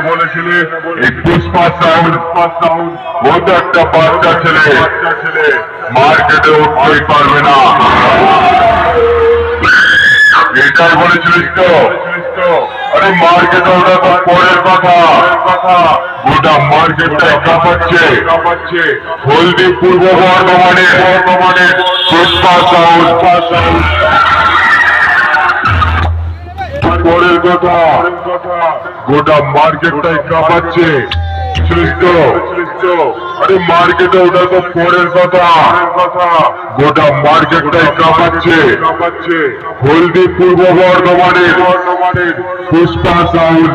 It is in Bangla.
বলেছিলে এই পুষ্পা সাউন্ড ও তো একটা বাচ্চা ছেলে মার্কেটে উঠতেই পারবে না, এটাই বলেছিলিস তো? আরে মার্কেটে ওটা তো পরের কথা, গোটা মার্কেটটাই কাঁপাচ্ছে। হলদি পূর্ব বর্ধমানের পুষ্পা সাউন্ড পরের কথা, গোটা মার্কেটটাই কাঁপাচ্ছে। আরে মার্কেটে ওটা তো পরের কথা, গোটা মার্কেটটাই কাঁপাচ্ছে। হলদি পূর্ব বর্ধমানের পুষ্পা সাউন্ড।